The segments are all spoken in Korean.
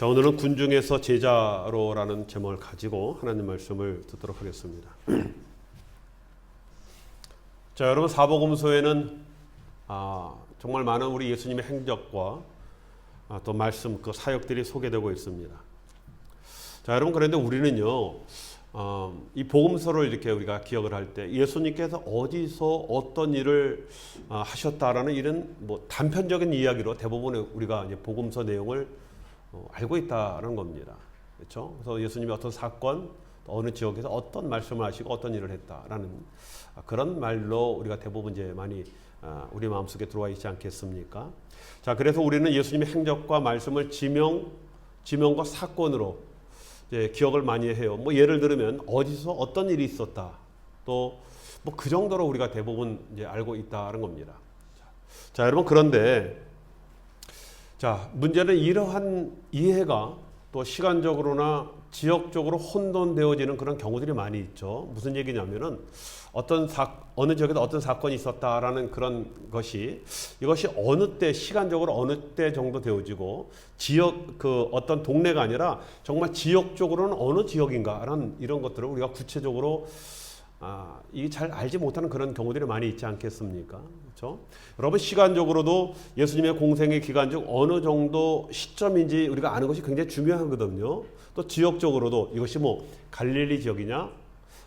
자, 오늘은 군중에서 제자로라는 제목을 가지고 하나님 말씀을 듣도록 하겠습니다. 자, 여러분, 사복음서에는 정말 많은 우리 예수님의 행적과 또 말씀, 그 사역들이 소개되고 있습니다. 자, 여러분, 그런데 우리는요, 이 복음서를 이렇게 우리가 기억을 할 때 예수님께서 어디서 어떤 일을 하셨다라는 이런 뭐 단편적인 이야기로 대부분 우리가 이제 복음서 내용을 알고 있다는 겁니다. 그렇죠? 그래서 예수님이 어떤 사건, 어느 지역에서 어떤 말씀을 하시고 어떤 일을 했다라는 그런 말로 우리가 대부분 이제 많이 우리 마음속에 들어와 있지 않겠습니까? 자, 그래서 우리는 예수님의 행적과 말씀을 지명과 사건으로 이제 기억을 많이 해요. 뭐 예를 들면 어디서 어떤 일이 있었다. 또 뭐 그 정도로 우리가 대부분 이제 알고 있다는 겁니다. 자, 여러분, 그런데 자, 문제는 이러한 이해가 또 시간적으로나 지역적으로 혼돈되어지는 그런 경우들이 많이 있죠. 무슨 얘기냐면은 어느 지역에서 어떤 사건이 있었다라는 그런 이것이 어느 때 시간적으로 어느 때 정도 되어지고 지역 그 어떤 동네가 아니라 정말 지역적으로는 어느 지역인가라는 이런 것들을 우리가 구체적으로 이 잘 알지 못하는 그런 경우들이 많이 있지 않겠습니까? 그렇죠? 여러분, 시간적으로도 예수님의 공생의 기간 중 어느 정도 시점인지 우리가 아는 것이 굉장히 중요하거든요. 또 지역적으로도 이것이 뭐 갈릴리 지역이냐,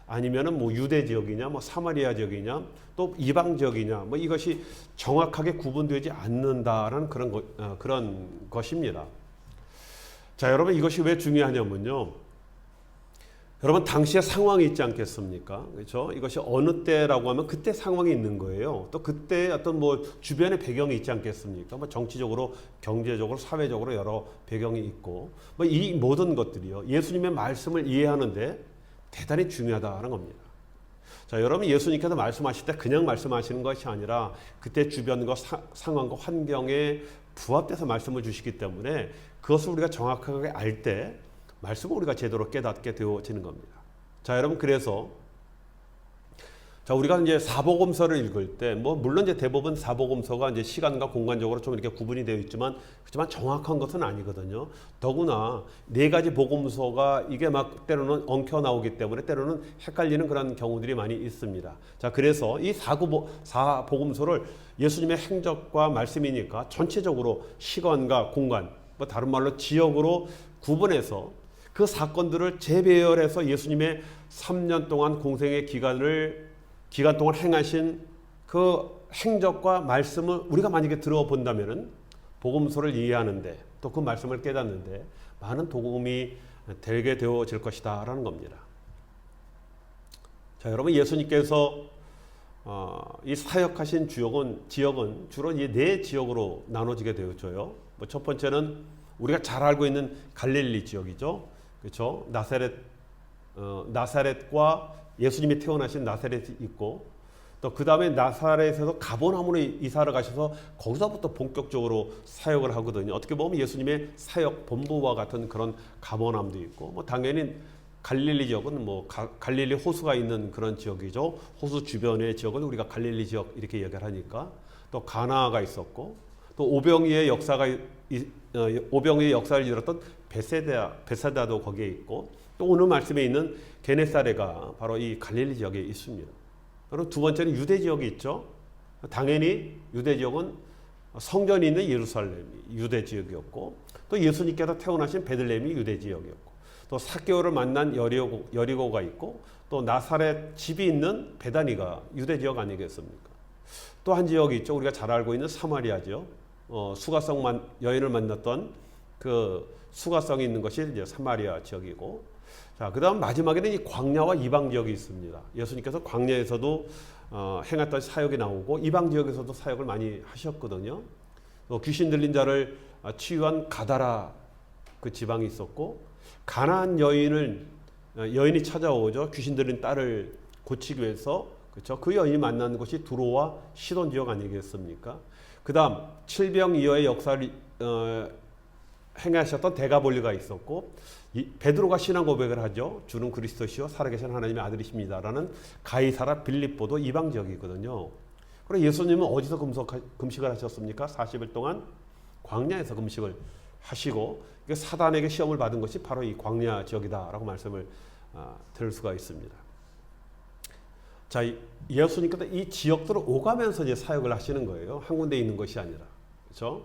아니면은 뭐 유대 지역이냐, 뭐 사마리아 지역이냐, 또 이방 지역이냐, 뭐 이것이 정확하게 구분되지 않는다라는 그런 것입니다. 자, 여러분, 이것이 왜 중요하냐면요. 여러분, 당시의 상황이 있지 않겠습니까? 그렇죠? 이것이 어느 때라고 하면 그때 상황이 있는 거예요. 또 그때 어떤 뭐 주변의 배경이 있지 않겠습니까? 뭐 정치적으로, 경제적으로, 사회적으로 여러 배경이 있고, 뭐 이 모든 것들이요, 예수님의 말씀을 이해하는데 대단히 중요하다는 겁니다. 자, 여러분, 예수님께서 말씀하실 때 그냥 말씀하시는 것이 아니라 그때 주변과 상황과 환경에 부합돼서 말씀을 주시기 때문에 그것을 우리가 정확하게 알 때 말씀을 우리가 제대로 깨닫게 되어지는 겁니다. 자, 여러분, 그래서 우리가 이제 사복음서를 읽을 때 물론 이제 대부분 사복음서가 이제 시간과 공간적으로 좀 이렇게 구분이 되어 있지만 그렇지만 정확한 것은 아니거든요. 더구나 네 가지 복음서가 이게 막 때로는 엉켜 나오기 때문에 때로는 헷갈리는 그런 경우들이 많이 있습니다. 자, 그래서 이 사복음서를 예수님의 행적과 말씀이니까 전체적으로 시간과 공간, 뭐 다른 말로 지역으로 구분해서 그 사건들을 재배열해서 예수님의 3년 동안 공생의 기간 동안 행하신 그 행적과 말씀을 우리가 만약에 들어본다면은 복음서를 이해하는데 또 그 말씀을 깨닫는데 많은 도움이 되게 되어질 것이다라는 겁니다. 자, 여러분, 예수님께서 이 사역하신 지역은 주로 이 네 지역으로 나눠지게 되어져요. 첫 번째는 우리가 잘 알고 있는 갈릴리 지역이죠. 그렇죠? 나사렛과 예수님이 태어나신 나사렛이 있고, 또 그 다음에 나사렛에서 가버나움으로 이사를 가셔서 거기서부터 본격적으로 사역을 하거든요. 어떻게 보면 예수님의 사역 본부와 같은 그런 가버나움도 있고, 뭐 당연히 갈릴리 지역은 뭐 갈릴리 호수가 있는 그런 지역이죠. 호수 주변의 지역을 우리가 갈릴리 지역 이렇게 얘기를 하니까, 또 가나가 있었고, 또 오병이의 역사를 이뤘던 베세다도 거기에 있고, 또 오늘 말씀에 있는 게네사레가 바로 이 갈릴리 지역에 있습니다. 그리고 두 번째는 유대 지역이 있죠. 당연히 유대 지역은 성전이 있는 예루살렘이 유대 지역이었고, 또 예수님께서 태어나신 베들레헴이 유대 지역이었고, 또 삭개오를 만난 여리고가 있고, 또 나사렛 집이 있는 베다니가 유대 지역 아니겠습니까? 또 한 지역이 있죠. 우리가 잘 알고 있는 사마리아 지역. 수가성 여인을 만났던 그 수가성이 있는 것이 이제 사마리아 지역이고, 자, 그다음 마지막에는 이 광야와 이방 지역이 있습니다. 예수님께서 광야에서도 행했던 사역이 나오고 이방 지역에서도 사역을 많이 하셨거든요. 또 귀신 들린 자를 치유한 가다라 그 지방이 있었고, 가나안 여인이 찾아오죠. 귀신 들린 딸을 고치기 위해서. 그렇죠? 그 여인이 만난 곳이 두로와 시돈 지역 아니겠습니까? 그 다음 7병이어의 역사를 행하셨던 데가볼리가 있었고, 베드로가 신앙 고백을 하죠. 주는 그리스도시요 살아계신 하나님의 아들이십니다라는 가이사라 빌립보도 이방 지역이거든요. 그리고 예수님은 어디서 금식을 하셨습니까? 40일 동안 광야에서 금식을 하시고 사단에게 시험을 받은 것이 바로 이 광야 지역이다라고 말씀을 들을 수가 있습니다. 자, 예수님께서 이 지역들을 오가면서 이제 사역을 하시는 거예요. 한 군데 있는 것이 아니라. 그렇죠?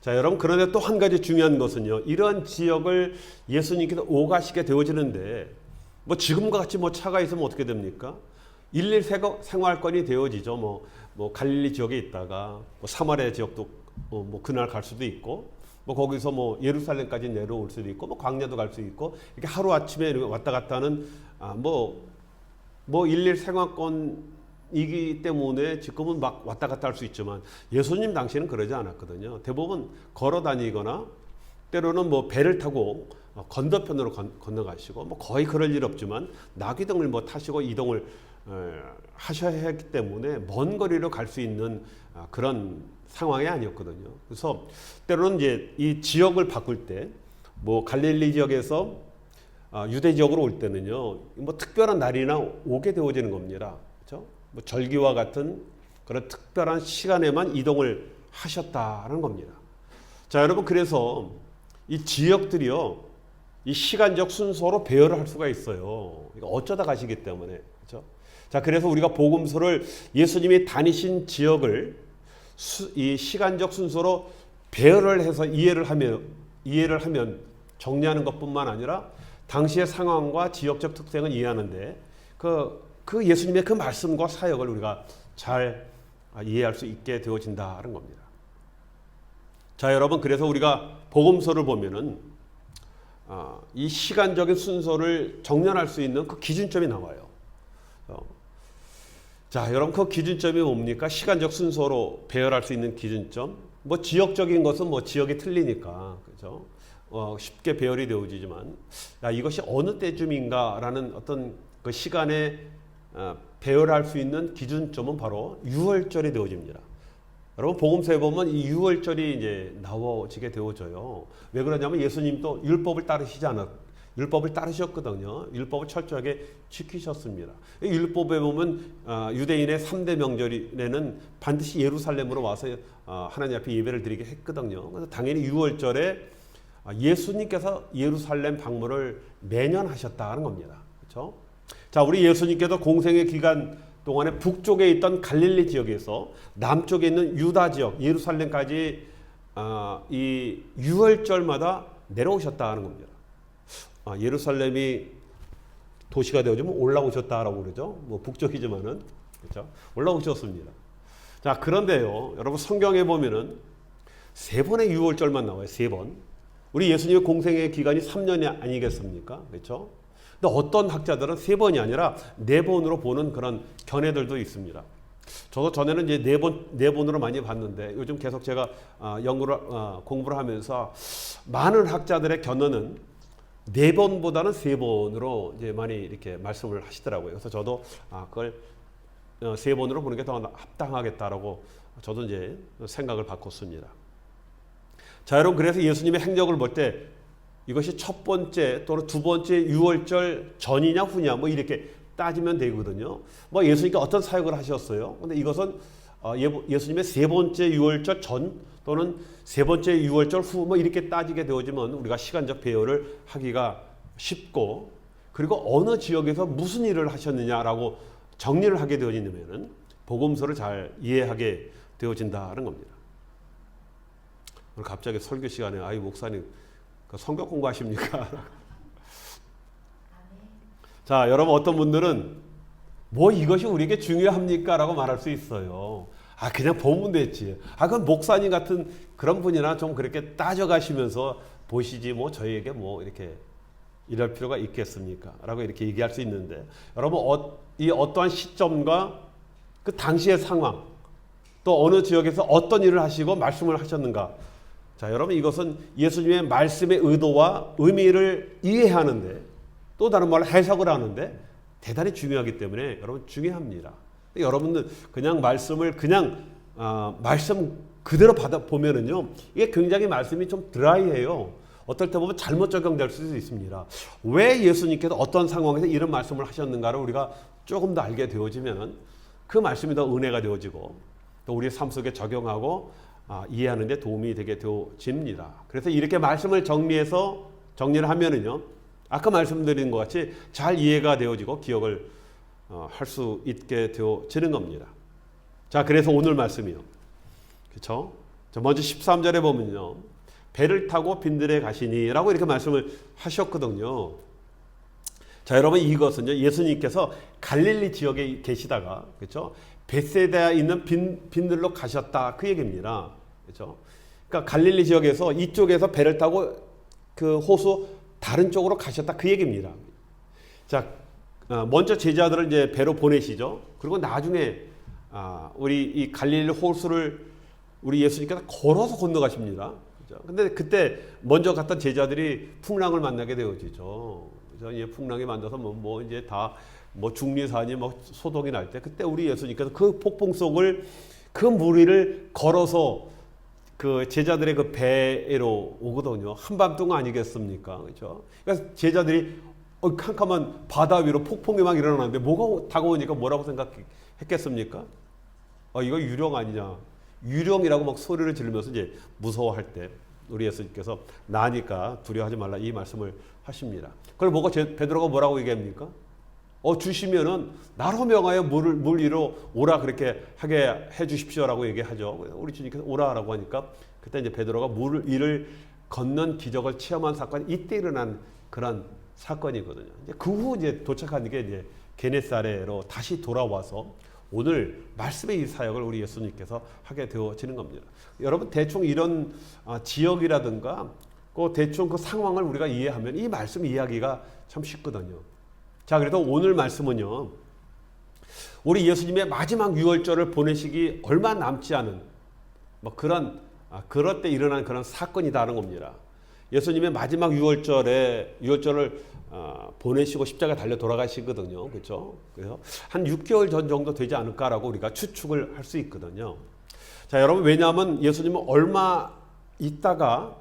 자, 여러분, 그런데 또 한 가지 중요한 것은요. 이런 지역을 예수님께서 오가시게 되어지는데 뭐 지금과 같이 뭐 차가 있으면 어떻게 됩니까? 일일 생활권이 되어지죠. 뭐 갈릴리 지역에 있다가 뭐 사마리아 지역도 뭐 그날 갈 수도 있고, 뭐 거기서 뭐 예루살렘까지 내려올 수도 있고, 뭐 광야도 갈 수 있고, 이렇게 하루 아침에 왔다 갔다 하는 뭐 일일 생활권이기 때문에 지금은 막 왔다 갔다 할 수 있지만 예수님 당시에는 그러지 않았거든요. 대부분 걸어 다니거나 때로는 뭐 배를 타고 건너편으로 건너가시고, 뭐 거의 그럴 일 없지만 나귀 등을 뭐 타시고 이동을 하셔야 했기 때문에 먼 거리로 갈 수 있는 그런 상황이 아니었거든요. 그래서 때로는 이제 이 지역을 바꿀 때 뭐 갈릴리 지역에서 유대 지역으로 올 때는요, 뭐 특별한 날이나 오게 되어지는 겁니다. 그렇죠? 뭐 절기와 같은 그런 특별한 시간에만 이동을 하셨다는 겁니다. 자, 여러분, 그래서 이 지역들이요, 이 시간적 순서로 배열을 할 수가 있어요. 어쩌다 가시기 때문에. 그렇죠? 자, 그래서 우리가 복음서를 예수님이 다니신 지역을 이 시간적 순서로 배열을 해서 이해를 하면 정리하는 것뿐만 아니라 당시의 상황과 지역적 특성을 이해하는데 그 예수님의 그 말씀과 사역을 우리가 잘 이해할 수 있게 되어진다는 겁니다. 자, 여러분, 그래서 우리가 복음서를 보면은 이 시간적인 순서를 정렬할 수 있는 그 기준점이 나와요. 자, 여러분, 그 기준점이 뭡니까? 시간적 순서로 배열할 수 있는 기준점. 뭐 지역적인 것은 뭐 지역이 틀리니까, 그죠? 쉽게 배열이 되어지지만, 이것이 어느 때쯤인가라는 어떤 그 시간에 배열할 수 있는 기준점은 바로 유월절이 되어집니다. 여러분, 복음서에 보면 이 유월절이 이제 나와지게 되어져요. 왜 그러냐면 예수님도 율법을 따르셨거든요. 율법을 철저하게 지키셨습니다. 율법에 보면 유대인의 3대 명절에는 반드시 예루살렘으로 와서 하나님 앞에 예배를 드리게 했거든요. 그래서 당연히 유월절에 예수님께서 예루살렘 방문을 매년 하셨다는 겁니다. 그렇죠? 자, 우리 예수님께서 공생의 기간 동안에 북쪽에 있던 갈릴리 지역에서 남쪽에 있는 유다 지역 예루살렘까지 이 유월절마다 내려오셨다는 겁니다. 예루살렘이 도시가 되어지면 올라오셨다라고 그러죠. 뭐 북쪽이지만은, 그렇죠? 올라오셨습니다. 자, 그런데요, 여러분, 성경에 보면은 3번의 유월절만 나와요. 3번. 우리 예수님의 공생의 기간이 3년이 아니겠습니까? 그렇죠? 근데 어떤 학자들은 3번이 아니라 4번으로 보는 그런 견해들도 있습니다. 저도 전에는 이제 4번으로 많이 봤는데 요즘 계속 제가 공부를 하면서 많은 학자들의 견해는 4번보다는 3번으로 이제 많이 이렇게 말씀을 하시더라고요. 그래서 저도 그걸 3번으로 보는 게 더 합당하겠다라고 저도 이제 생각을 바꿨습니다. 자, 여러분, 그래서 예수님의 행적을 볼 때 이것이 첫 번째 또는 두 번째 유월절 전이냐 후냐 뭐 이렇게 따지면 되거든요. 뭐 예수님께 어떤 사역을 하셨어요? 근데 이것은 예수님의 3번째 유월절 전 또는 3번째 유월절 후 뭐 이렇게 따지게 되어지면 우리가 시간적 배열을 하기가 쉽고, 그리고 어느 지역에서 무슨 일을 하셨느냐라고 정리를 하게 되어지냐면은 복음서를 잘 이해하게 되어진다는 겁니다. 오늘 갑자기 설교 시간에 아이 목사님 성경 공부하십니까? 자, 여러분, 어떤 분들은 뭐 이것이 우리에게 중요합니까? 라고 말할 수 있어요. 그냥 보면 됐지. 그건 목사님 같은 그런 분이나 좀 그렇게 따져가시면서 보시지 뭐 저희에게 뭐 이렇게 이럴 필요가 있겠습니까? 라고 이렇게 얘기할 수 있는데, 여러분, 이 어떠한 시점과 그 당시의 상황, 또 어느 지역에서 어떤 일을 하시고 말씀을 하셨는가. 자, 여러분, 이것은 예수님의 말씀의 의도와 의미를 이해하는데, 또 다른 말로 해석을 하는데 대단히 중요하기 때문에 여러분 중요합니다. 여러분들 그냥 말씀을 말씀 그대로 받아보면은요, 이게 굉장히 말씀이 좀 드라이해요. 어떨 때 보면 잘못 적용될 수도 있습니다. 왜 예수님께서 어떤 상황에서 이런 말씀을 하셨는가를 우리가 조금 더 알게 되어지면 그 말씀이 더 은혜가 되어지고 또 우리의 삶 속에 적용하고 이해하는 데 도움이 되게 되어집니다. 그래서 이렇게 말씀을 정리를 하면은요, 아까 말씀드린 것 같이 잘 이해가 되어지고 기억을 할 수 있게 되어지는 겁니다. 자, 그래서 오늘 말씀이요. 그렇죠? 먼저 13절에 보면요. 배를 타고 빈들에 가시니라고 이렇게 말씀을 하셨거든요. 자, 여러분, 이것은요, 예수님께서 갈릴리 지역에 계시다가, 그렇죠? 벳세다에 있는 빈들로 가셨다, 그 얘기입니다. 그렇죠? 그러니까 갈릴리 지역에서 이쪽에서 배를 타고 그 호수 다른 쪽으로 가셨다, 그 얘기입니다. 자, 먼저 제자들을 이제 배로 보내시죠. 그리고 나중에 우리 이 갈릴리 호수를 우리 예수님께서 걸어서 건너가십니다. 그렇죠? 근데 그때 먼저 갔던 제자들이 풍랑을 만나게 되어지죠. 그래서 풍랑이 만나서 뭐 이제 다 뭐 중리산이 뭐 소동이 날 때, 그때 우리 예수님께서 그 폭풍 속을, 그 물 위를 걸어서 그 제자들의 그 배로 오거든요. 한밤중 아니겠습니까? 그렇죠? 그래서 제자들이 캄캄한 바다 위로 폭풍이 막 일어나는데 뭐가 다가오니까 뭐라고 생각했겠습니까? 이거 유령 아니냐? 유령이라고 막 소리를 지르면서 이제 무서워할 때 우리 예수님께서 나니까 두려워하지 말라, 이 말씀을 하십니다. 그걸 보고 베드로가 뭐라고 얘기합니까? 주시면은 나로 명하여 물 위로 오라, 그렇게 하게 해 주십시오라고 얘기하죠. 우리 주님께서 오라라고 하니까 그때 이제 베드로가 물 위를 걷는 기적을 체험한 사건이 이때 일어난 그런 사건이거든요. 그 후 이제 도착한 게 이제 게네사레로 다시 돌아와서 오늘 말씀의 이 사역을 우리 예수님께서 하게 되어지는 겁니다. 여러분, 대충 이런 지역이라든가 대충 그 상황을 우리가 이해하면 이 말씀 이해하기가 참 쉽거든요. 자, 그래서 오늘 말씀은요, 우리 예수님의 마지막 유월절을 보내시기 얼마 남지 않은 그럴 때 일어난 그런 사건이다라는 겁니다. 예수님의 마지막 유월절을 보내시고 십자가에 달려 돌아가시거든요. 그렇죠? 그래서 한 6개월 전 정도 되지 않을까라고 우리가 추측을 할 수 있거든요. 자, 여러분, 왜냐하면 예수님은 얼마 있다가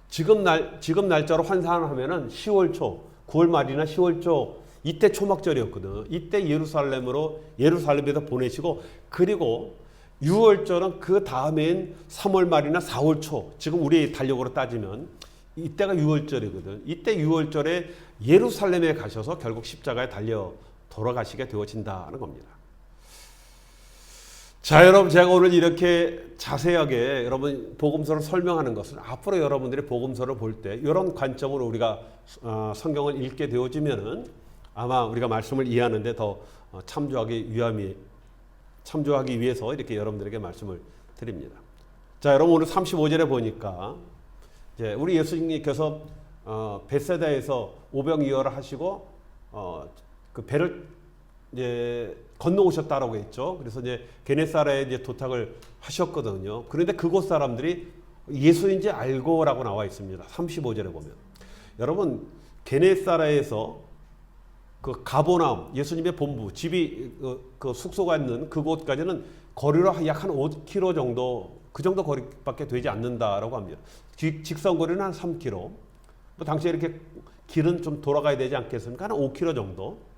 지금 날짜로 환산하면은 10월 초, 9월 말이나 10월 초, 이때 초막절이었거든. 이때 예루살렘에서 보내시고, 그리고 6월절은 그 다음엔 3월 말이나 4월 초, 지금 우리 달력으로 따지면 이때가 6월절이거든. 이때 6월절에 예루살렘에 가셔서 결국 십자가에 달려 돌아가시게 되어진다는 겁니다. 자, 여러분, 제가 오늘 이렇게 자세하게 여러분 복음서를 설명하는 것은 앞으로 여러분들이 복음서를 볼 때 이런 관점으로 우리가 성경을 읽게 되어지면은 아마 우리가 말씀을 이해하는데 더 참조하기 위해서 이렇게 여러분들에게 말씀을 드립니다. 자, 여러분, 오늘 35절에 보니까 이제 우리 예수님께서 벳세다에서 오병이어를 하시고 그 배를 이제 건너오셨다라고 했죠. 그래서 이제 게네사라에 이제 도착을 하셨거든요. 그런데 그곳 사람들이 예수인지 알고라고 나와 있습니다. 35절에 보면, 여러분, 게네사라에서 그 가버나움, 예수님의 본부, 집이 그 숙소가 있는 그곳까지는 거리로 약 한 5km 정도, 그 정도 거리밖에 되지 않는다라고 합니다. 직선 거리는 한 3km. 당시에 이렇게 길은 좀 돌아가야 되지 않겠습니까? 한 5km 정도.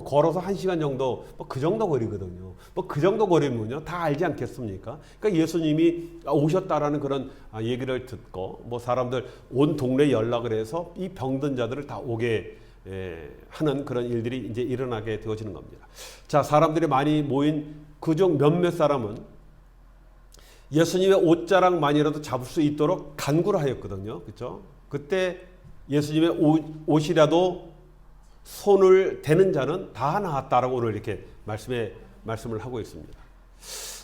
걸어서 1시간 정도, 그 정도 거리거든요. 그 정도 거리면요, 다 알지 않겠습니까? 그러니까 예수님이 오셨다라는 그런 얘기를 듣고, 사람들 온 동네에 연락을 해서 이 병든 자들을 다 오게 하는 그런 일들이 이제 일어나게 되어지는 겁니다. 자, 사람들이 많이 모인 그중 몇몇 사람은 예수님의 옷자락만이라도 잡을 수 있도록 간구를 하였거든요. 그렇죠? 그때 예수님의 옷이라도 손을 대는 자는 다 나았다라고 오늘 이렇게 말씀을 하고 있습니다.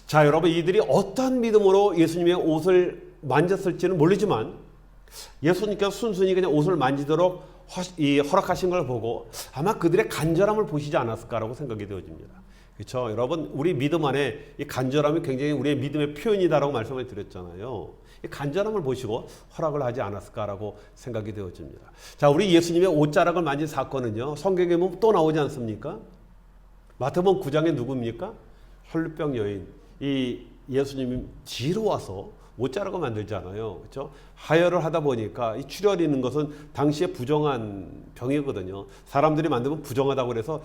자, 여러분, 이들이 어떤 믿음으로 예수님의 옷을 만졌을지는 모르지만 예수님께서 순순히 그냥 옷을 만지도록 허락하신 걸 보고 아마 그들의 간절함을 보시지 않았을까라고 생각이 되어집니다. 그렇죠? 여러분, 우리 믿음 안에 이 간절함이 굉장히 우리의 믿음의 표현이다라고 말씀을 드렸잖아요. 이 간절함을 보시고 허락을 하지 않았을까라고 생각이 되어집니다. 자, 우리 예수님의 옷자락을 만진 사건은요, 성경에 보면 또 나오지 않습니까? 마태복음 9장에 누굽니까? 혈루병 여인. 이 예수님이 지루와서 옷자락을 만들잖아요. 그렇죠? 하혈을 하다 보니까 이 출혈이 있는 것은 당시에 부정한 병이거든요. 사람들이 만들면 부정하다고 그래서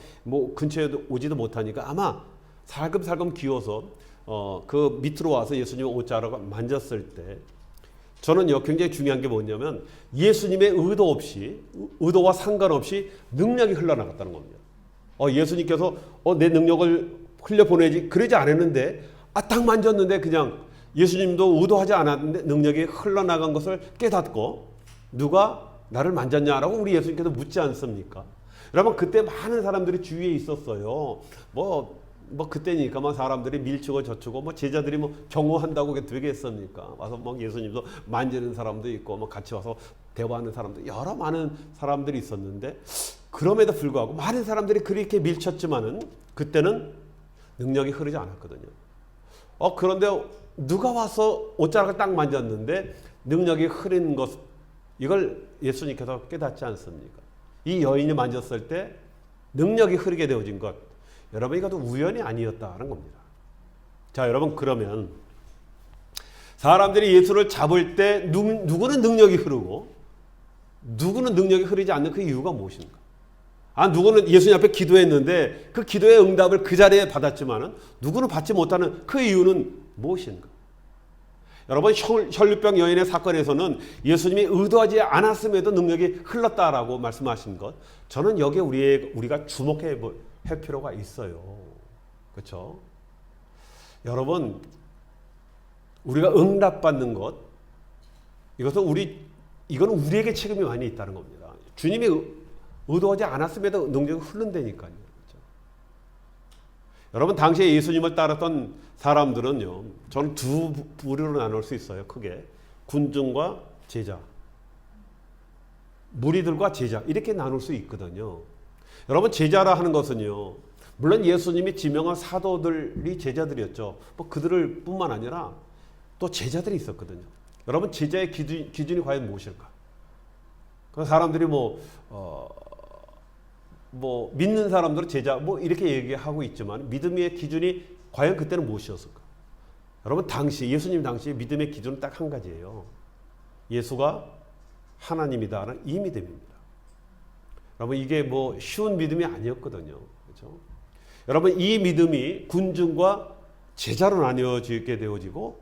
근처에 오지도 못하니까 아마 살금살금 기어서 그 밑으로 와서 예수님 옷자락을 만졌을 때 저는요 굉장히 중요한 게 뭐냐면 예수님의 의도 없이 의도와 상관없이 능력이 흘러나갔다는 겁니다. 예수님께서 내 능력을 흘려보내지 그러지 않았는데 딱 만졌는데 그냥 예수님도 의도하지 않았는데 능력이 흘러나간 것을 깨닫고 누가 나를 만졌냐라고 우리 예수님께서 묻지 않습니까? 여러분 그때 많은 사람들이 주위에 있었어요. 뭐 그때니까 막 사람들이 밀치고 젖히고 제자들이 경호한다고 되게 했습니까? 와서 예수님도 만지는 사람도 있고 같이 와서 대화하는 사람도 여러 많은 사람들이 있었는데 그럼에도 불구하고 많은 사람들이 그렇게 밀쳤지만은 그때는 능력이 흐르지 않았거든요. 그런데 누가 와서 옷자락을 딱 만졌는데 능력이 흐른 것 이걸 예수님께서 깨닫지 않습니까? 이 여인이 만졌을 때 능력이 흐르게 되어진 것 여러분 이것도 우연이 아니었다는 겁니다. 자 여러분 그러면 사람들이 예수를 잡을 때 누구는 능력이 흐르고 누구는 능력이 흐르지 않는 그 이유가 무엇인가? 누구는 예수님 앞에 기도했는데 그 기도의 응답을 그 자리에 받았지만은 누구는 받지 못하는 그 이유는 무엇인가? 여러분 혈루병 여인의 사건에서는 예수님이 의도하지 않았음에도 능력이 흘렀다라고 말씀하신 것 저는 여기에 우리가 주목해 할 필요가 있어요. 그렇죠? 여러분 우리가 응답받는 것 이거는 우리에게 책임이 많이 있다는 겁니다. 주님이 의도하지 않았음에도 능력이 흐른다니까요. 그렇죠? 여러분 당시에 예수님을 따랐던 사람들은요. 저는 두 부류로 나눌 수 있어요. 크게 군중과 제자, 무리들과 제자 이렇게 나눌 수 있거든요. 여러분 제자라 하는 것은요. 물론 예수님이 지명한 사도들이 제자들이었죠. 그들을 뿐만 아니라 또 제자들이 있었거든요. 여러분 제자의 기준이 과연 무엇일까? 사람들이 믿는 사람들은 제자 이렇게 얘기하고 있지만 믿음의 기준이 과연 그때는 무엇이었을까? 여러분 예수님 당시 믿음의 기준은 딱 한 가지예요. 예수가 하나님이다라는 이 믿음입니다. 여러분 이게 쉬운 믿음이 아니었거든요. 그렇죠? 여러분 이 믿음이 군중과 제자로 나뉘어지게 되어지고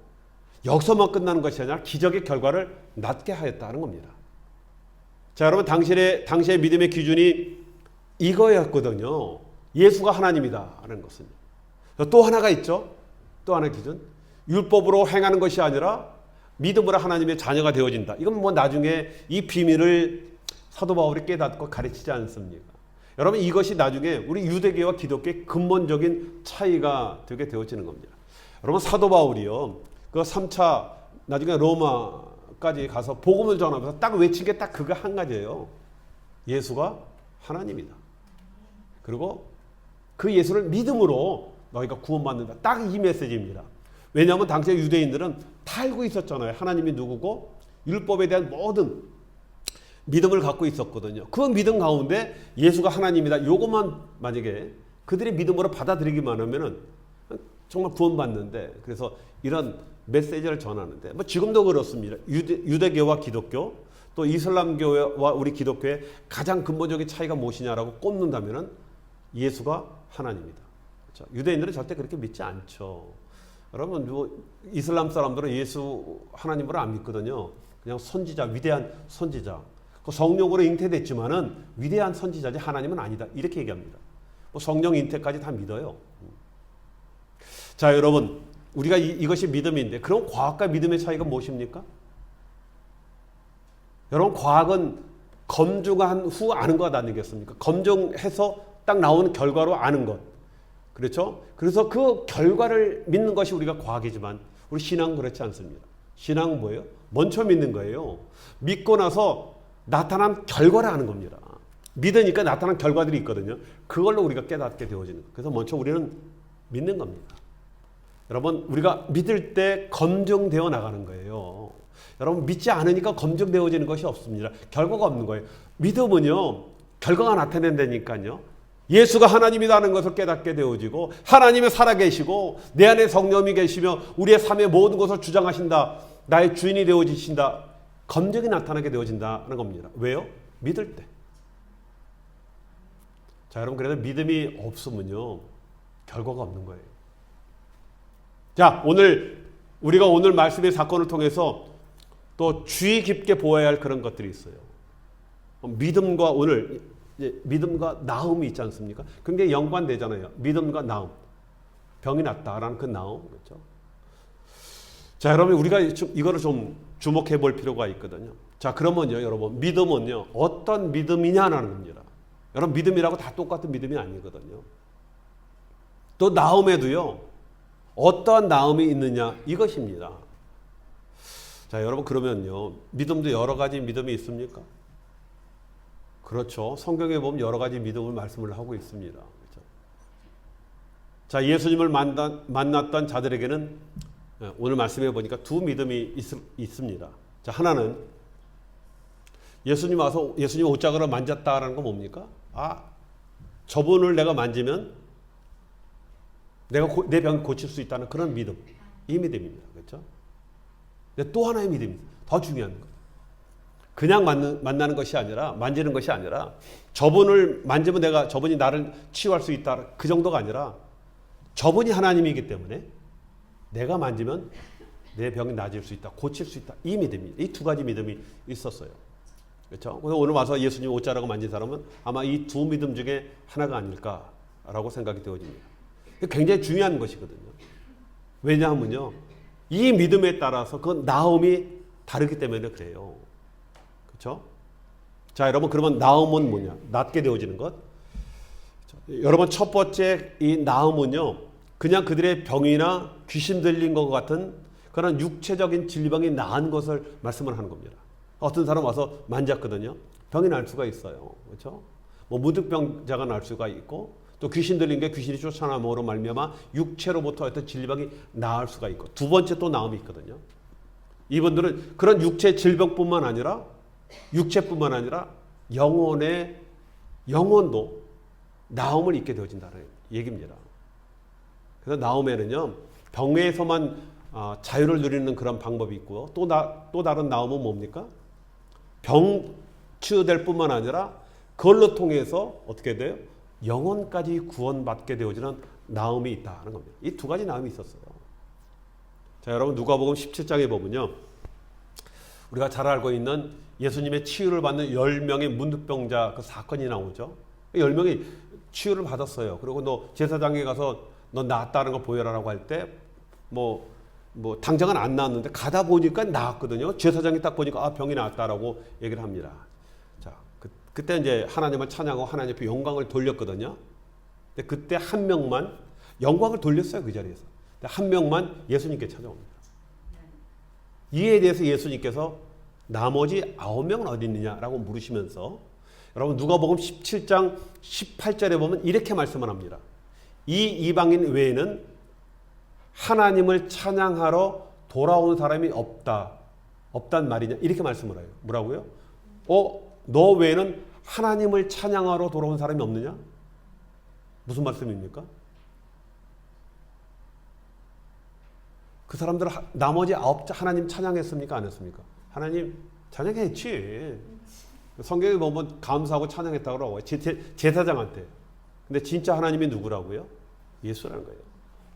여기서만 끝나는 것이 아니라 기적의 결과를 낳게 하였다는 겁니다. 자 여러분 당시의 믿음의 기준이 이거였거든요. 예수가 하나님이다 하는 것은. 또 하나가 있죠. 또 하나의 기준. 율법으로 행하는 것이 아니라 믿음으로 하나님의 자녀가 되어진다. 이건 나중에 이 비밀을 사도 바울이 깨닫고 가르치지 않습니까? 여러분 이것이 나중에 우리 유대교와 기독교의 근본적인 차이가 되게 되어지는 겁니다. 여러분 사도 바울이요. 그 3차 나중에 로마까지 가서 복음을 전하면서 딱 외친 게 딱 그거 한 가지예요. 예수가 하나님이다. 그리고 그 예수를 믿음으로 너희가 구원받는다. 딱 이 메시지입니다. 왜냐하면 당시에 유대인들은 다 알고 있었잖아요. 하나님이 누구고 율법에 대한 모든 믿음을 갖고 있었거든요. 그 믿음 가운데 예수가 하나님이다. 요것만 만약에 그들이 믿음으로 받아들이기만 하면은 정말 구원받는데 그래서 이런 메시지를 전하는데 지금도 그렇습니다. 유대교와 기독교 또 이슬람교와 우리 기독교의 가장 근본적인 차이가 무엇이냐라고 꼽는다면은 예수가 하나님이다. 그렇죠? 유대인들은 절대 그렇게 믿지 않죠. 여러분 이슬람 사람들은 예수 하나님으로 안 믿거든요. 그냥 선지자, 위대한 선지자. 그 성령으로 잉태됐지만은 위대한 선지자지 하나님은 아니다. 이렇게 얘기합니다. 성령 잉태까지 다 믿어요. 자, 여러분 우리가 이것이 믿음인데 그럼 과학과 믿음의 차이가 무엇입니까? 여러분 과학은 검증한 후 아는 것 아니겠습니까? 검증해서 딱 나오는 결과로 아는 것. 그렇죠? 그래서 그 결과를 믿는 것이 우리가 과학이지만 우리 신앙은 그렇지 않습니다. 신앙은 뭐예요? 먼저 믿는 거예요. 믿고 나서 나타난 결과를 아는 겁니다. 믿으니까 나타난 결과들이 있거든요. 그걸로 우리가 깨닫게 되어지는 거예요. 그래서 먼저 우리는 믿는 겁니다. 여러분 우리가 믿을 때 검증되어 나가는 거예요. 여러분 믿지 않으니까 검증되어지는 것이 없습니다. 결과가 없는 거예요. 믿음은요 결과가 나타낸다니까요. 예수가 하나님이라는 것을 깨닫게 되어지고 하나님이 살아계시고 내 안에 성령이 계시며 우리의 삶의 모든 것을 주장하신다. 나의 주인이 되어지신다. 검증이 나타나게 되어진다는 겁니다. 왜요? 믿을 때. 자 여러분 그래서 믿음이 없으면요 결과가 없는 거예요. 자, 우리가 오늘 말씀의 사건을 통해서 또 주의 깊게 보아야 할 그런 것들이 있어요. 믿음과 믿음과 나음이 있지 않습니까? 굉장히 연관되잖아요. 믿음과 나음. 병이 낫다라는 그 나음. 그렇죠? 자, 여러분, 우리가 이거를 좀 주목해 볼 필요가 있거든요. 자, 그러면요, 여러분, 믿음은요, 어떤 믿음이냐라는 겁니다. 여러분, 믿음이라고 다 똑같은 믿음이 아니거든요. 또 나음에도요, 어떠한 나음이 있느냐, 이것입니다. 자, 여러분, 그러면요, 믿음도 여러 가지 믿음이 있습니까? 그렇죠. 성경에 보면 여러 가지 믿음을 말씀을 하고 있습니다. 그렇죠? 자, 예수님을 만났던 자들에게는 오늘 말씀해 보니까 두 믿음이 있습니다. 자, 하나는 예수님 와서 예수님 옷자락을 만졌다라는 건 뭡니까? 아, 저분을 내가 만지면 내가 내 병을 고칠 수 있다는 그런 믿음. 이 믿음입니다. 그렇죠? 근데 또 하나의 믿음이 더 중요한 거예요. 그냥 만나는 것이 아니라, 만지는 것이 아니라, 저분을 만지면 저분이 나를 치유할 수 있다. 그 정도가 아니라, 저분이 하나님이기 때문에 내가 만지면 내 병이 나아질 수 있다. 고칠 수 있다. 이 믿음이, 이 두 가지 믿음이 있었어요. 그렇죠? 그래서 오늘 와서 예수님 옷자락을 만진 사람은 아마 이 두 믿음 중에 하나가 아닐까라고 생각이 되어집니다. 굉장히 중요한 것이거든요. 왜냐하면요, 이 믿음에 따라서 그 나음이 다르기 때문에 그래요. 그렇죠? 자, 여러분, 그러면 나음은 뭐냐? 낫게 되어지는 것. 여러분, 첫 번째 이 나음은요, 그냥 그들의 병이나 귀신 들린 것 같은 그런 육체적인 질병이 나은 것을 말씀을 하는 겁니다. 어떤 사람 와서 만졌거든요. 병이 날 수가 있어요. 그렇죠? 뭐 무득병자가 날 수가 있고, 또 귀신 들린 게 귀신이 쫓아남으로 말미암아 육체로부터 어떤 질병이 나을 수가 있고, 두 번째 또 나음이 있거든요. 이분들은 그런 육체 질병뿐만 아니라, 육체뿐만 아니라 영혼도 나음을 입게 되어진다는 얘기입니다. 그래서 나음에는요, 병에서만 자유를 누리는 그런 방법이 있고요. 또 다른 나음은 뭡니까? 병 치유될 뿐만 아니라 그걸로 통해서 어떻게 돼요? 영혼까지 구원받게 되어지는 나음이 있다는 겁니다. 이 두 가지 나음이 있었어요. 자, 여러분, 누가복음 17장에 보면요, 우리가 잘 알고 있는 예수님의 치유를 받는 10명의 문득병자 그 사건이 나오죠. 10명이 치유를 받았어요. 그리고 너 제사장에 가서 너 나았다는 거 보여라라고 할 때 당장은 안 나았는데 가다 보니까 나았거든요. 제사장이 딱 보니까 병이 나았다라고 얘기를 합니다. 자, 그때 이제 하나님을 찬양하고 하나님 앞에 영광을 돌렸거든요. 근데 그때 한 명만 영광을 돌렸어요. 그 자리에서. 근데 한 명만 예수님께 찾아옵니다. 이에 대해서 예수님께서 나머지 9명은 어디 있느냐라고 물으시면서, 여러분, 누가복음 17장 18절에 보면 이렇게 말씀을 합니다. 이 이방인 외에는 하나님을 찬양하러 돌아온 사람이 없단 말이냐, 이렇게 말씀을 해요. 뭐라고요? 너 외에는 하나님을 찬양하러 돌아온 사람이 없느냐? 무슨 말씀입니까? 그 사람들 나머지 9자 하나님 찬양했습니까? 안 했습니까? 하나님 찬양했지. 성경에 보면 감사하고 찬양했다고 그러고 제사장한테. 근데 진짜 하나님이 누구라고요? 예수라는 거예요.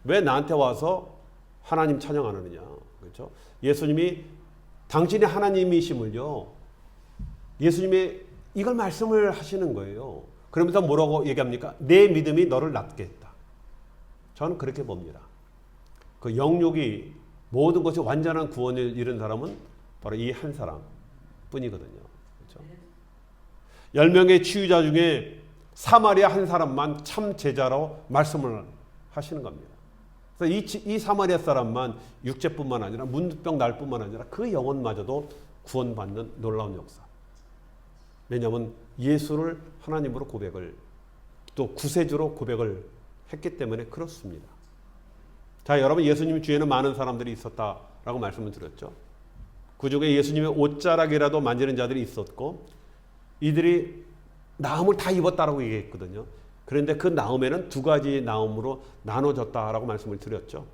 왜 나한테 와서 하나님 찬양 안 하느냐? 그렇죠? 예수님이 당신이 하나님이심을요, 예수님이 이걸 말씀을 하시는 거예요. 그러면서 뭐라고 얘기합니까? 내 믿음이 너를 낫게 했다. 저는 그렇게 봅니다. 그 영육이 모든 것이 완전한 구원을 이룬 사람은 바로 이 한 사람 뿐이거든요. 그렇죠? 10명의 치유자 중에 사마리아 한 사람만 참 제자로 말씀을 하시는 겁니다. 그래서 이 사마리아 사람만 육체뿐만 아니라 문득병 날 뿐만 아니라 그 영혼마저도 구원받는 놀라운 역사. 왜냐하면 예수를 하나님으로 고백을, 또 구세주로 고백을 했기 때문에 그렇습니다. 자, 여러분, 예수님 주위에는 많은 사람들이 있었다라고 말씀을 드렸죠. 그 중에 예수님의 옷자락이라도 만지는 자들이 있었고, 이들이 나음을 다 입었다라고 얘기했거든요. 그런데 그 나음에는 두 가지 나음으로 나눠졌다라고 말씀을 드렸죠.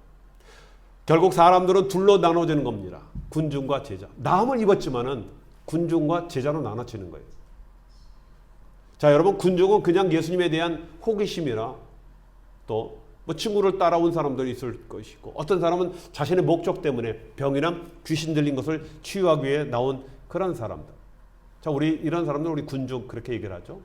결국 사람들은 둘로 나눠지는 겁니다. 군중과 제자. 나음을 입었지만은 군중과 제자로 나눠지는 거예요. 자, 여러분, 군중은 그냥 예수님에 대한 호기심이나 또 뭐 친구를 따라온 사람들이 있을 것이고, 어떤 사람은 자신의 목적 때문에 병이나 귀신 들린 것을 치유하기 위해 나온 그런 사람들. 자, 우리 이런 사람들 우리 군중 그렇게 얘기를 하죠.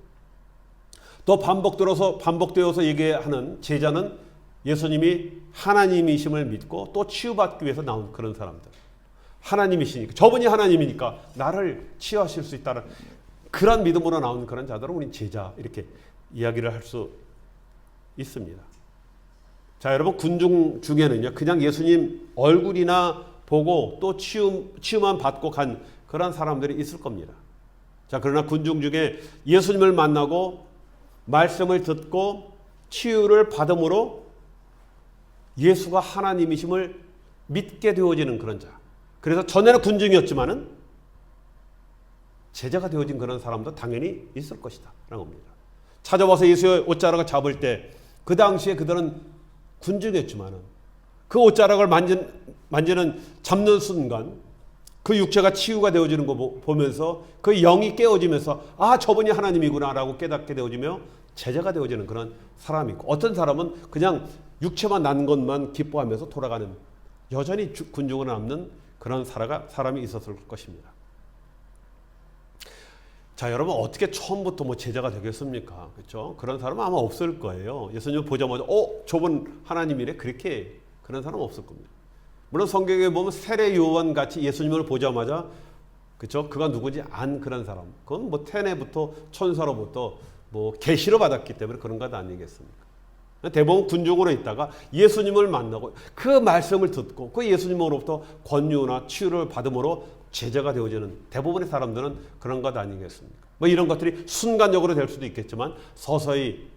또 반복되어서 얘기하는 제자는 예수님이 하나님이심을 믿고 또 치유받기 위해서 나온 그런 사람들. 하나님이시니까, 저분이 하나님이니까 나를 치유하실 수 있다는 그런 믿음으로 나온 그런 자들은 우리 제자, 이렇게 이야기를 할 수 있습니다. 자, 여러분, 군중 중에는요, 그냥 예수님 얼굴이나 보고 또 치유만 받고 간 그런 사람들이 있을 겁니다. 자, 그러나 군중 중에 예수님을 만나고 말씀을 듣고 치유를 받음으로 예수가 하나님이심을 믿게 되어지는 그런 자. 그래서 전에는 군중이었지만은 제자가 되어진 그런 사람도 당연히 있을 것이다 라는 겁니다. 찾아와서 예수의 옷자락을 잡을 때 그 당시에 그들은 군중이었지만은 그 옷자락을 만지는 잡는 순간 그 육체가 치유가 되어지는 거 보면서 그 영이 깨어지면서 아, 저분이 하나님이구나 라고 깨닫게 되어지며 제자가 되어지는 그런 사람이 있고, 어떤 사람은 그냥 육체만 난 것만 기뻐하면서 돌아가는, 여전히 군중으로 남는 그런 사람이 있었을 것입니다. 자, 여러분, 어떻게 처음부터 뭐 제자가 되겠습니까? 그렇죠? 그런 사람은 아마 없을 거예요. 예수님 보자마자 저분 하나님이래, 그렇게 그런 사람은 없을 겁니다. 물론 성경에 보면 세례 요한 같이 예수님을 보자마자, 그렇죠? 그가 누구지 안 그런 사람, 그건 뭐 태내부터 천사로부터 뭐 계시로 받았기 때문에 그런 것 아니겠습니까? 대부분 군중으로 있다가 예수님을 만나고 그 말씀을 듣고 그 예수님으로부터 권유나 치유를 받음으로 제자가 되어지는 대부분의 사람들은 그런 것 아니겠습니까? 뭐 이런 것들이 순간적으로 될 수도 있겠지만 서서히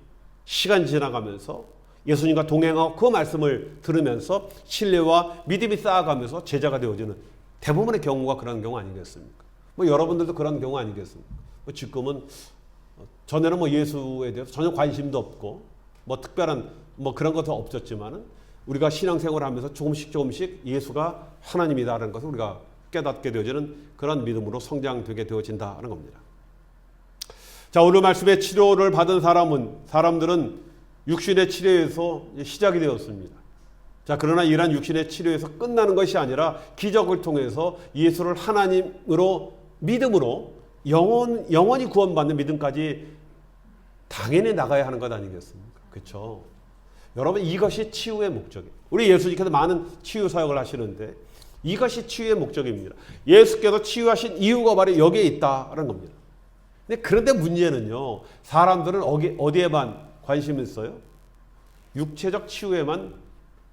시간이 지나가면서 예수님과 동행하고 그 말씀을 들으면서 신뢰와 믿음이 쌓아가면서 제자가 되어지는 대부분의 경우가 그런 경우 아니겠습니까? 뭐 여러분들도 그런 경우 아니겠습니까? 뭐 지금은 전에는 뭐 예수에 대해서 전혀 관심도 없고 뭐 특별한 뭐 그런 것도 없었지만은 우리가 신앙생활을 하면서 조금씩 예수가 하나님이다라는 것을 우리가 깨닫게 되어지는 그런 믿음으로 성장되게 되어진다는 겁니다. 자, 오늘 말씀의 치료를 받은 사람들은 육신의 치료에서 시작이 되었습니다. 자, 그러나 이러한 육신의 치료에서 끝나는 것이 아니라 기적을 통해서 예수를 하나님으로 믿음으로 영원히 구원받는 믿음까지 당연히 나가야 하는 것 아니겠습니까? 그렇죠? 여러분, 이것이 치유의 목적이에요. 우리 예수님께서 많은 치유 사역을 하시는데 이것이 치유의 목적입니다. 예수께서 치유하신 이유가 바로 여기에 있다는 겁니다. 그런데 문제는요, 사람들은 어디에만 관심을 써요? 육체적 치유에만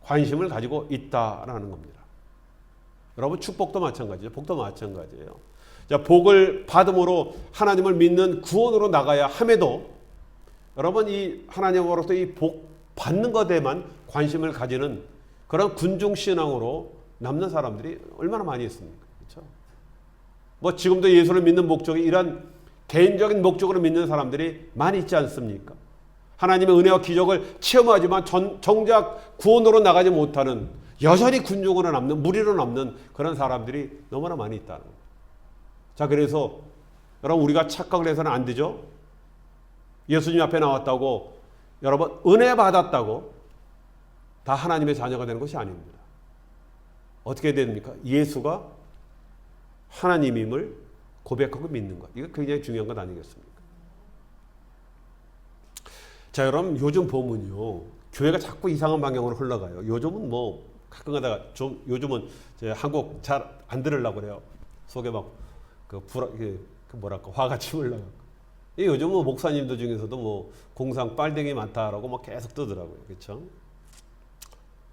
관심을 가지고 있다라는 겁니다. 여러분, 축복도 마찬가지죠. 복도 마찬가지예요. 자, 복을 받음으로 하나님을 믿는 구원으로 나가야 함에도 여러분, 이 하나님으로부터 이 복 받는 것에만 관심을 가지는 그런 군중신앙으로 남는 사람들이 얼마나 많이 있습니까? 그렇죠? 뭐 지금도 예수를 믿는 목적이 이런 개인적인 목적으로 믿는 사람들이 많이 있지 않습니까? 하나님의 은혜와 기적을 체험하지만 정작 구원으로 나가지 못하는, 여전히 군중으로 남는, 무리로 남는 그런 사람들이 너무나 많이 있다는 거예요. 자, 그래서 여러분, 우리가 착각을 해서는 안 되죠. 예수님 앞에 나왔다고 여러분 은혜 받았다고 다 하나님의 자녀가 되는 것이 아닙니다. 어떻게 됩니까? 예수가 하나님임을 고백하고 믿는 것. 이거 굉장히 중요한 것 아니겠습니까? 자, 여러분, 요즘 보면요, 교회가 자꾸 이상한 방향으로 흘러가요. 요즘은 뭐 가끔 가다가 좀 요즘은 한국 잘 안 들으려고 그래요. 속에 막 뭐랄까 화가 치밀려가지고. 요즘은 뭐 목사님들 중에서도 뭐 공상 빨갱이 많다라고 막 계속 뜨더라고요. 그렇죠?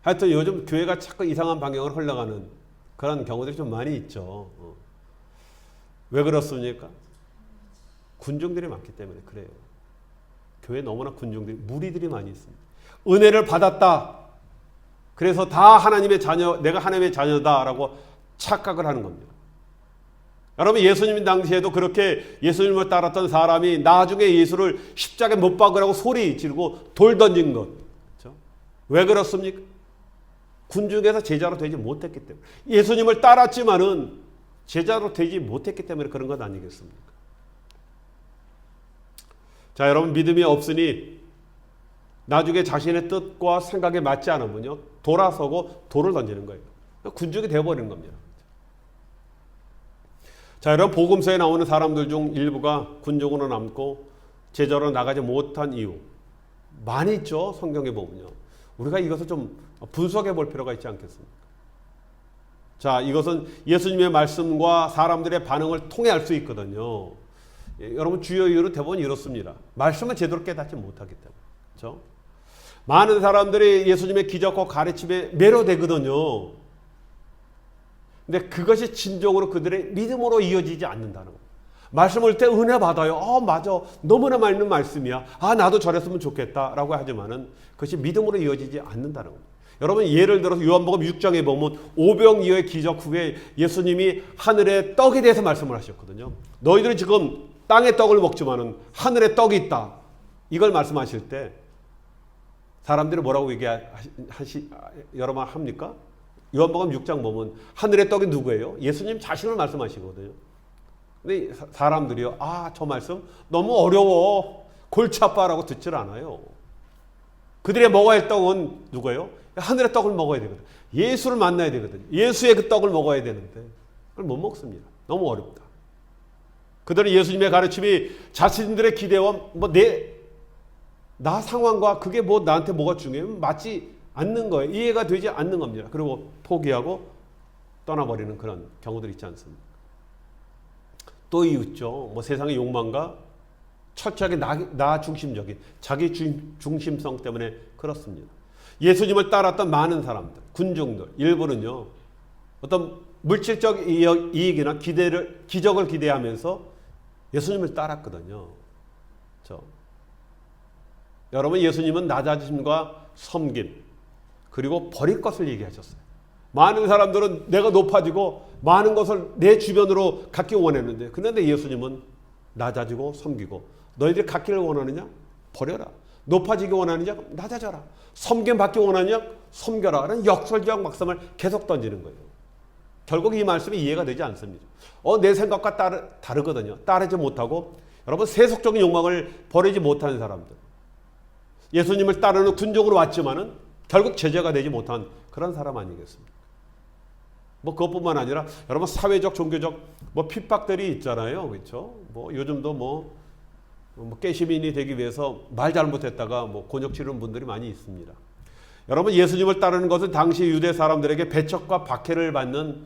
하여튼 요즘 교회가 자꾸 이상한 방향으로 흘러가는 그런 경우들이 좀 많이 있죠. 왜 그렇습니까? 군중들이 많기 때문에 그래요. 교회에 너무나 군중들이, 무리들이 많이 있습니다. 은혜를 받았다. 그래서 다 하나님의 자녀, 내가 하나님의 자녀다라고 착각을 하는 겁니다. 여러분, 예수님 당시에도 그렇게 예수님을 따랐던 사람이 나중에 예수를 십자가에 못 박으라고 소리 지르고 돌 던진 것. 그렇죠? 왜 그렇습니까? 군중에서 제자로 되지 못했기 때문에. 예수님을 따랐지만은 제자로 되지 못했기 때문에 그런 것 아니겠습니까? 자, 여러분, 믿음이 없으니 나중에 자신의 뜻과 생각에 맞지 않으면요, 돌아서고 돌을 던지는 거예요. 군중이 되어버리는 겁니다. 자, 여러분, 복음서에 나오는 사람들 중 일부가 군중으로 남고 제자로 나가지 못한 이유 많이 있죠. 성경에 보면요. 우리가 이것을 좀 분석해 볼 필요가 있지 않겠습니까? 자, 이것은 예수님의 말씀과 사람들의 반응을 통해 알 수 있거든요. 여러분, 주요 이유는 대부분 이렇습니다. 말씀을 제대로 깨닫지 못하기 때문에. 그렇죠? 많은 사람들이 예수님의 기적과 가르침에 매료되거든요. 근데 그것이 진정으로 그들의 믿음으로 이어지지 않는다는 거예요. 말씀을 때 은혜 받아요. 맞아. 너무나 맞는 말씀이야. 나도 저랬으면 좋겠다라고 하지만은 그것이 믿음으로 이어지지 않는다는 거예요. 여러분, 예를 들어서 요한복음 6장에 보면 오병이어의 기적 후에 예수님이 하늘의 떡에 대해서 말씀을 하셨거든요. 너희들이 지금 땅의 떡을 먹지만은 하늘의 떡이 있다. 이걸 말씀하실 때 사람들이 뭐라고 여러분 합니까? 요한복음 6장 보면 하늘의 떡이 누구예요? 예수님 자신을 말씀하시거든요. 근데 사람들이요, 저 말씀 너무 어려워, 골치 아파라고 듣질 않아요. 그들이 먹어야 할 떡은 누구예요? 하늘의 떡을 먹어야 되거든. 예수를 만나야 되거든. 예수의 그 떡을 먹어야 되는데 그걸 못 먹습니다. 너무 어렵다. 그들은 예수님의 가르침이 자신들의 기대와 나 상황과 그게 나한테 뭐가 중요해요? 맞지 않는 거예요. 이해가 되지 않는 겁니다. 그리고 포기하고 떠나버리는 그런 경우들이 있지 않습니까? 또 있죠. 세상의 욕망과 철저하게 나 중심적인 자기 중심성 때문에 그렇습니다. 예수님을 따랐던 많은 사람들, 군중들, 일부는요, 어떤 물질적 이익이나 기적을 기대하면서 예수님을 따랐거든요. 여러분, 예수님은 낮아짐과 섬김, 그리고 버릴 것을 얘기하셨어요. 많은 사람들은 내가 높아지고 많은 것을 내 주변으로 갖기 원했는데, 그런데 예수님은 낮아지고 섬기고, 너희들이 갖기를 원하느냐? 버려라. 높아지기 원하느냐? 낮아져라. 섬김 받기 원하느냐? 섬겨라. 라는 역설적 말씀을 계속 던지는 거예요. 결국 이 말씀이 이해가 되지 않습니다. 내 생각과 다르거든요. 따르지 못하고, 여러분, 세속적인 욕망을 버리지 못하는 사람들, 예수님을 따르는 군중으로 왔지만은 결국 제자가 되지 못한 그런 사람 아니겠습니까? 그것뿐만 아니라 여러분, 사회적, 종교적 핍박들이 있잖아요. 그렇죠? 요즘도 깨시민이 되기 위해서 말 잘못했다가 곤욕 치르는 분들이 많이 있습니다. 여러분, 예수님을 따르는 것은 당시 유대 사람들에게 배척과 박해를 받는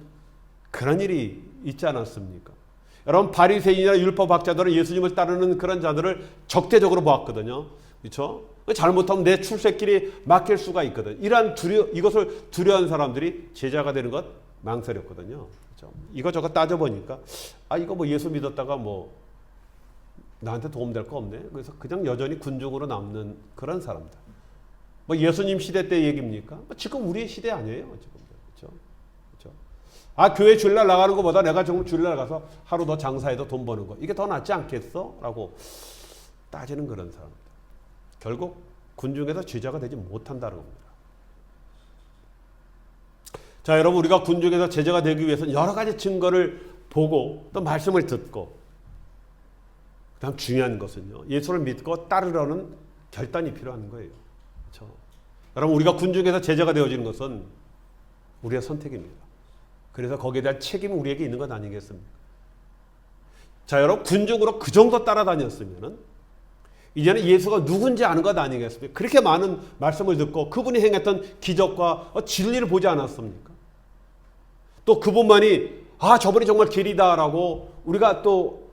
그런 일이 있지 않았습니까? 여러분, 바리새인이나 율법학자들은 예수님을 따르는 그런 자들을 적대적으로 보았거든요. 그렇죠? 잘못하면 내 출세길이 막힐 수가 있거든. 이것을 두려워하는 사람들이 제자가 되는 것 망설였거든요. 그렇죠? 이것저것 따져보니까 이거 예수 믿었다가 나한테 도움될 거 없네. 그래서 그냥 여전히 군중으로 남는 그런 사람들. 예수님 시대 때 얘기입니까? 지금 우리 시대 아니에요. 지금. 그렇죠? 교회 주일날 나가는 것보다 내가 정말 주일날 가서 하루 더 장사해서 돈 버는 거, 이게 더 낫지 않겠어? 라고 따지는 그런 사람들. 결국 군중에서 제자가 되지 못한다는 겁니다. 자, 여러분, 우리가 군중에서 제자가 되기 위해서는 여러 가지 증거를 보고 또 말씀을 듣고, 그다음 중요한 것은요, 예수를 믿고 따르려는 결단이 필요한 거예요. 그렇죠? 여러분, 우리가 군중에서 제자가 되어지는 것은 우리의 선택입니다. 그래서 거기에 대한 책임은 우리에게 있는 것 아니겠습니까? 자, 여러분, 군중으로 그 정도 따라다녔으면은 이제는 예수가 누군지 아는 것 아니겠습니까? 그렇게 많은 말씀을 듣고 그분이 행했던 기적과 진리를 보지 않았습니까? 또 그분만이 저분이 정말 길이다라고 우리가 또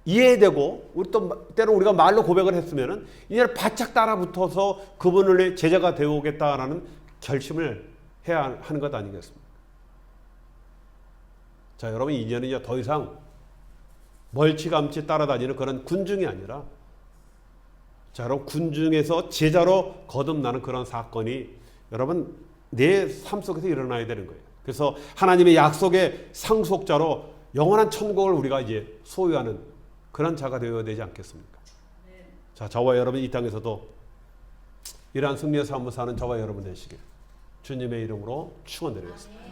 이해되고, 우리 또 때로 우리가 말로 고백을 했으면은 이제는 바짝 따라붙어서 그분을 제자가 되어오겠다라는 결심을 해야 하는 것 아니겠습니까? 자, 여러분, 이제는 이제 더 이상 멀찌감치 따라다니는 그런 군중이 아니라, 자, 여러분, 군중에서 제자로 거듭나는 그런 사건이 여러분 내 삶 속에서 일어나야 되는 거예요. 그래서 하나님의 약속의 상속자로 영원한 천국을 우리가 이제 소유하는 그런 자가 되어야 되지 않겠습니까? 네. 자, 저와 여러분 이 땅에서도 이러한 승리의 삶을 사는 저와 여러분 되시길 주님의 이름으로 축원드리겠습니다.